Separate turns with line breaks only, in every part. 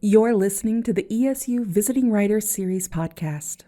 You're listening to the ESU Visiting Writers Series podcast.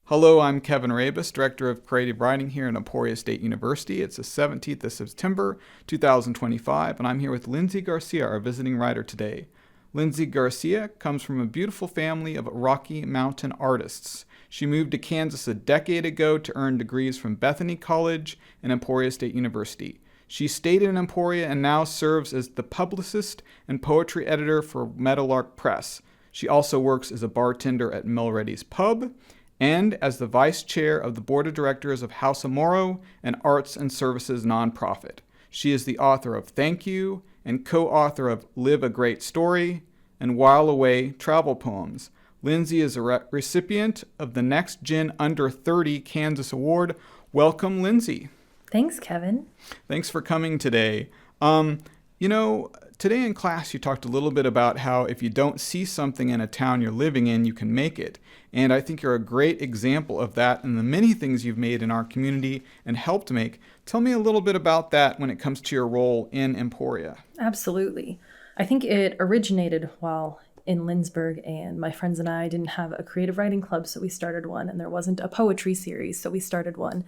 Hello, I'm Kevin Rabas, Director of Creative Writing here at Emporia State University. It's the 17th of September, 2025, and I'm here with Linzi Garcia, our visiting writer today. Linzi Garcia comes from a beautiful family of Rocky Mountain artists. She moved to Kansas a decade ago to earn degrees from Bethany College and Emporia State University. She stayed in Emporia and now serves as the publicist and poetry editor for Meadowlark Press. She also works as a bartender at Milready's Pub and as the vice chair of the board of directors of House of Morrow, an arts and services nonprofit. She is the author of Thank You and co-author of Live a Great Story and While Away travel poems. Linzi is a recipient of the NextGen Under 30 Kansas Award. Welcome, Linzi.
Thanks, Kevin.
Thanks for coming today. Today in class you talked a little bit about how if you don't see something in a town you're living in, you can make it. And I think you're a great example of that and the many things you've made in our community and helped make. Tell me a little bit about that when it comes to your role in Emporia.
Absolutely. I think it originated while in Lindsborg, and my friends and I didn't have a creative writing club, so we started one, and there wasn't a poetry series, so we started one.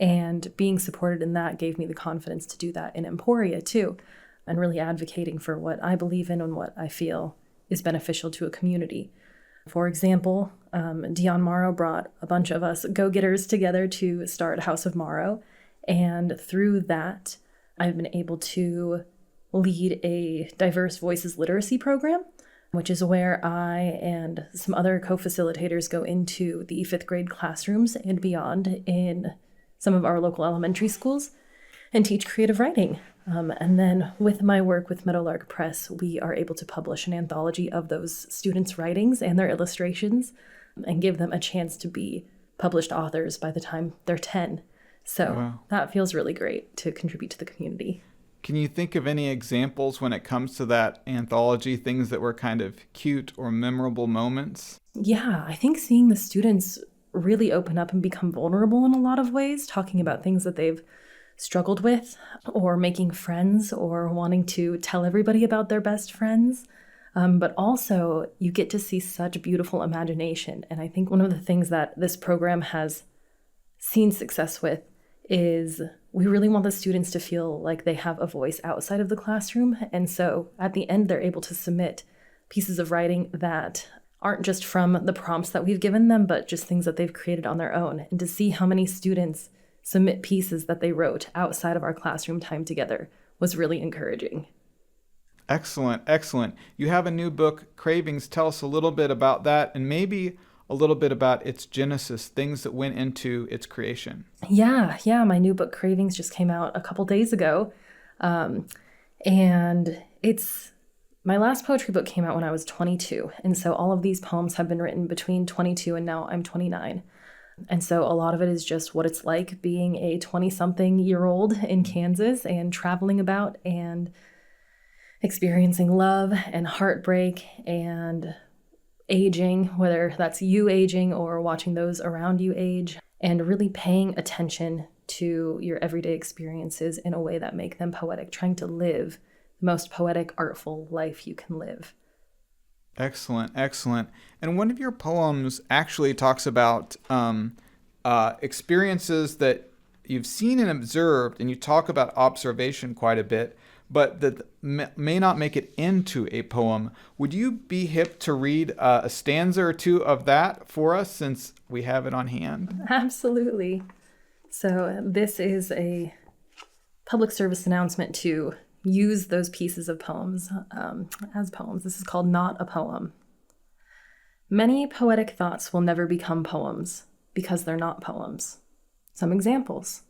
And being supported in that gave me the confidence to do that in Emporia too, and really advocating for what I believe in and what I feel is beneficial to a community. For example, Dion Morrow brought a bunch of us go-getters together to start House of Morrow, and through that, I've been able to lead a diverse voices literacy program, which is where I and some other co-facilitators go into the 5th grade classrooms and beyond in some of our local elementary schools and teach creative writing. And then with my work with Meadowlark Press, we are able to publish an anthology of those students' writings and their illustrations and give them a chance to be published authors by the time they're 10. So Wow. That feels really great to contribute to the community.
Can you think of any examples when it comes to that anthology, things that were kind of cute or memorable moments?
Yeah, I think seeing the students really open up and become vulnerable in a lot of ways, talking about things that they've struggled with, or making friends, or wanting to tell everybody about their best friends. But also, you get to see such beautiful imagination. And I think one of the things that this program has seen success with is we really want the students to feel like they have a voice outside of the classroom. And so at the end, they're able to submit pieces of writing that aren't just from the prompts that we've given them, but just things that they've created on their own. And to see how many students submit pieces that they wrote outside of our classroom time together was really encouraging.
Excellent, excellent. You have a new book, Cravings. Tell us a little bit about that and maybe a little bit about its genesis, things that went into its creation.
Yeah. My new book, Cravings, just came out a couple days ago. And my last poetry book came out when I was 22. And so all of these poems have been written between 22 and now I'm 29. And so a lot of it is just what it's like being a 20-something-year-old in Kansas and traveling about and experiencing love and heartbreak and aging, whether that's you aging or watching those around you age, and really paying attention to your everyday experiences in a way that make them poetic, trying to live the most poetic, artful life you can live.
Excellent, excellent. And one of your poems actually talks about experiences that you've seen and observed, and you talk about observation quite a bit, but that may not make it into a poem. Would you be hip to read a stanza or two of that for us since we have it on hand?
Absolutely. So this is a public service announcement to use those pieces of poems as poems. This is called Not a Poem. Many poetic thoughts will never become poems because they're not poems. Some examples.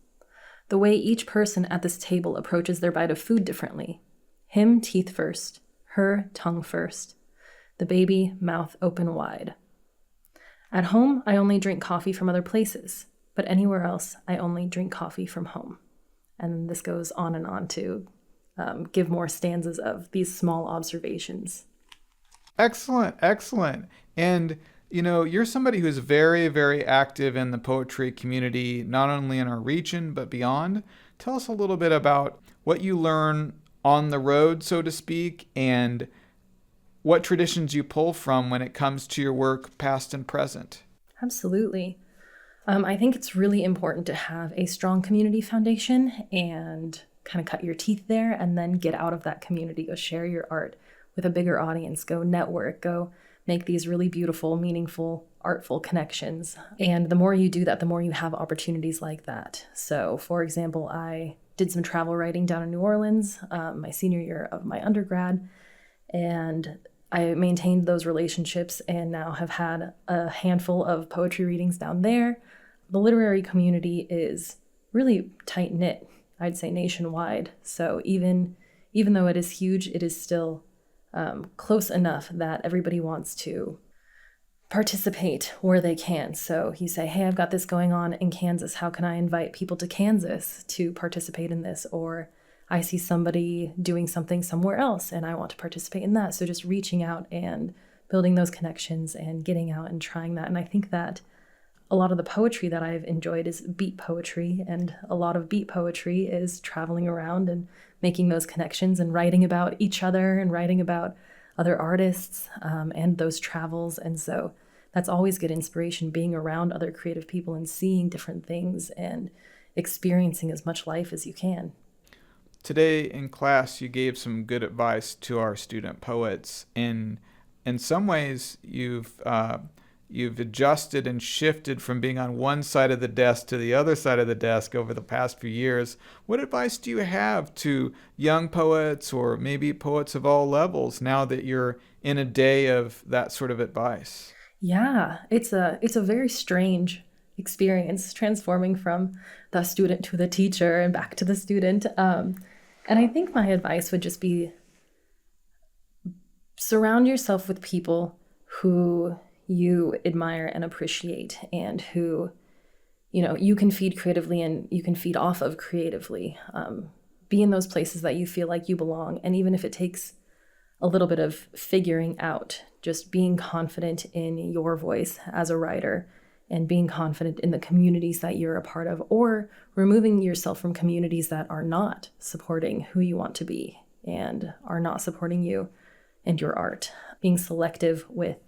The way each person at this table approaches their bite of food differently. Him, teeth first. Her, tongue first. The baby, mouth open wide. At home, I only drink coffee from other places, but anywhere else, I only drink coffee from home. And this goes on and on to give more stanzas of these small observations.
Excellent, excellent. And you're somebody who's very, very active in the poetry community, not only in our region, but beyond. Tell us a little bit about what you learn on the road, so to speak, and what traditions you pull from when it comes to your work, past and present.
Absolutely. I think it's really important to have a strong community foundation and kind of cut your teeth there and then get out of that community. Go share your art with a bigger audience. Go network. Go make these really beautiful, meaningful, artful connections. And the more you do that, the more you have opportunities like that. So, for example, I did some travel writing down in New Orleans my senior year of my undergrad, and I maintained those relationships and now have had a handful of poetry readings down there. The literary community is really tight-knit, I'd say nationwide. So even though it is huge, it is still close enough that everybody wants to participate where they can. So you say, hey, I've got this going on in Kansas. How can I invite people to Kansas to participate in this? Or I see somebody doing something somewhere else and I want to participate in that. So just reaching out and building those connections and getting out and trying that. And I think that a lot of the poetry that I've enjoyed is beat poetry, and a lot of beat poetry is traveling around and making those connections and writing about each other and writing about other artists and those travels. And so that's always good inspiration, being around other creative people and seeing different things and experiencing as much life as you can.
Today in class, you gave some good advice to our student poets. In some ways, you've adjusted and shifted from being on one side of the desk to the other side of the desk over the past few years. What advice do you have to young poets or maybe poets of all levels now that you're in a day of that sort of advice?
Yeah, it's a very strange experience, transforming from the student to the teacher and back to the student. And I think my advice would just be surround yourself with people who you admire and appreciate and who, you can feed creatively and you can feed off of creatively. Be in those places that you feel like you belong. And even if it takes a little bit of figuring out, just being confident in your voice as a writer and being confident in the communities that you're a part of, or removing yourself from communities that are not supporting who you want to be and are not supporting you and your art. Being selective with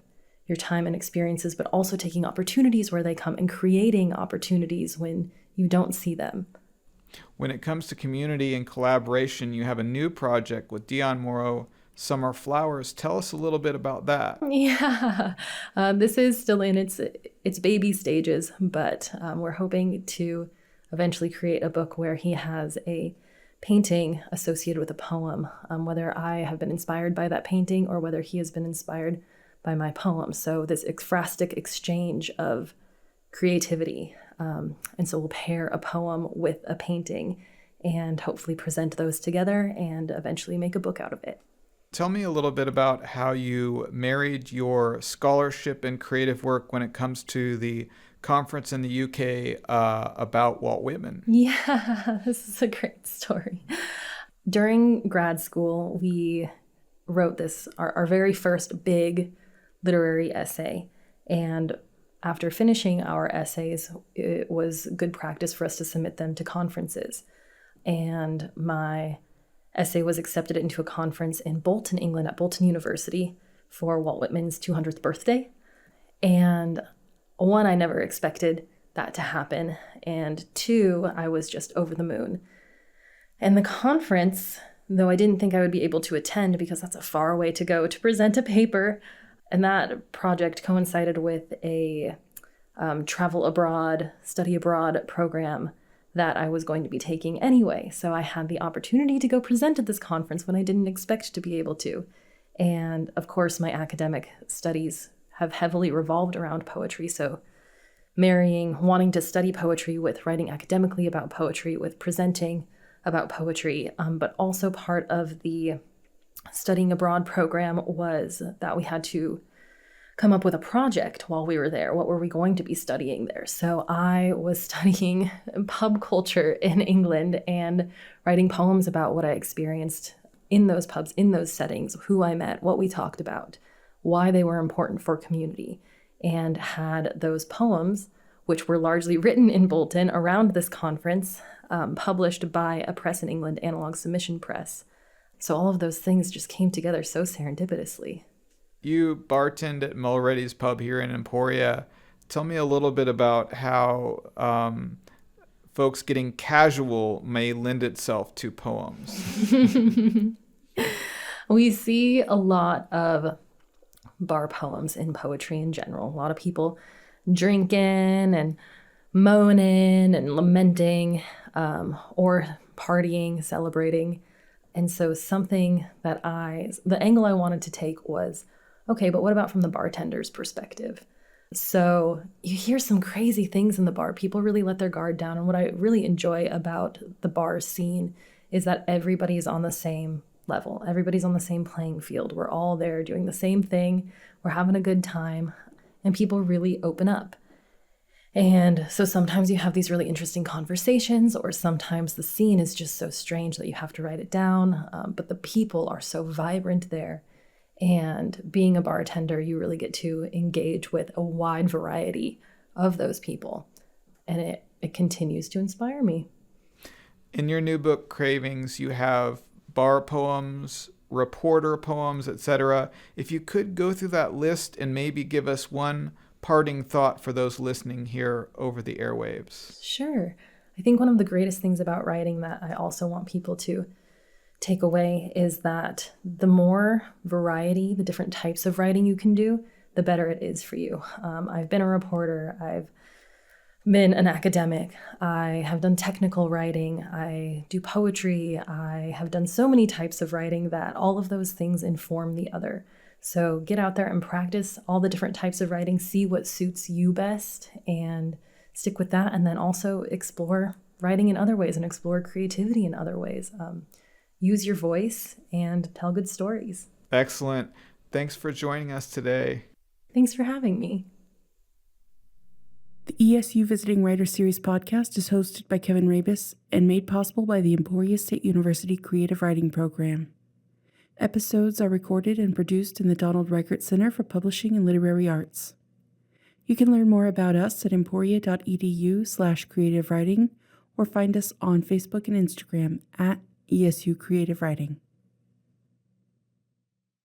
your time and experiences, but also taking opportunities where they come and creating opportunities when you don't see them.
When it comes to community and collaboration, you have a new project with Dion Morrow, Summer Flowers. Tell us a little bit about that.
Yeah, this is still in its baby stages, but we're hoping to eventually create a book where he has a painting associated with a poem, whether I have been inspired by that painting or whether he has been inspired by my poem. So this ekphrastic exchange of creativity. And so we'll pair a poem with a painting and hopefully present those together and eventually make a book out of it.
Tell me a little bit about how you married your scholarship and creative work when it comes to the conference in the UK about Walt Whitman.
Yeah, this is a great story. During grad school, we wrote our very first big literary essay. And after finishing our essays, it was good practice for us to submit them to conferences. And my essay was accepted into a conference in Bolton, England, at Bolton University for Walt Whitman's 200th birthday. And one, I never expected that to happen. And two, I was just over the moon. And the conference, though I didn't think I would be able to attend because that's a far way to go to present a paper, and that project coincided with a travel abroad, study abroad program that I was going to be taking anyway. So I had the opportunity to go present at this conference when I didn't expect to be able to. And of course, my academic studies have heavily revolved around poetry. So wanting to study poetry with writing academically about poetry, with presenting about poetry, but also part of the studying abroad program was that we had to come up with a project while we were there. What were we going to be studying there? So I was studying pub culture in England and writing poems about what I experienced in those pubs, in those settings, who I met, what we talked about, why they were important for community, and had those poems, which were largely written in Bolton around this conference, published by a press in England, Analog Submission Press. So all of those things just came together so serendipitously.
You bartend at Mulready's Pub here in Emporia. Tell me a little bit about how folks getting casual may lend itself to poems.
We see a lot of bar poems in poetry in general. A lot of people drinking and moaning and lamenting, or partying, celebrating. And so the angle I wanted to take was, okay, but what about from the bartender's perspective? So you hear some crazy things in the bar. People really let their guard down. And what I really enjoy about the bar scene is that everybody's on the same level. Everybody's on the same playing field. We're all there doing the same thing. We're having a good time. And people really open up. And so sometimes you have these really interesting conversations, or sometimes the scene is just so strange that you have to write it down. But the people are so vibrant there. And being a bartender, you really get to engage with a wide variety of those people. And it continues to inspire me.
In your new book, Cravings, you have bar poems, reporter poems, etc. If you could go through that list and maybe give us one parting thought for those listening here over the airwaves.
Sure. I think one of the greatest things about writing that I also want people to take away is that the more variety, the different types of writing you can do, the better it is for you. I've been a reporter. I've been an academic. I have done technical writing. I do poetry. I have done so many types of writing that all of those things inform the other. So get out there and practice all the different types of writing, see what suits you best, and stick with that. And then also explore writing in other ways and explore creativity in other ways. Use your voice and tell good stories.
Excellent. Thanks for joining us today.
Thanks for having me.
The ESU Visiting Writer Series podcast is hosted by Kevin Rabas and made possible by the Emporia State University Creative Writing Program. Episodes are recorded and produced in the Donald Reichert Center for Publishing and Literary Arts. You can learn more about us at emporia.edu/creative writing or find us on Facebook and Instagram at ESU Creative Writing.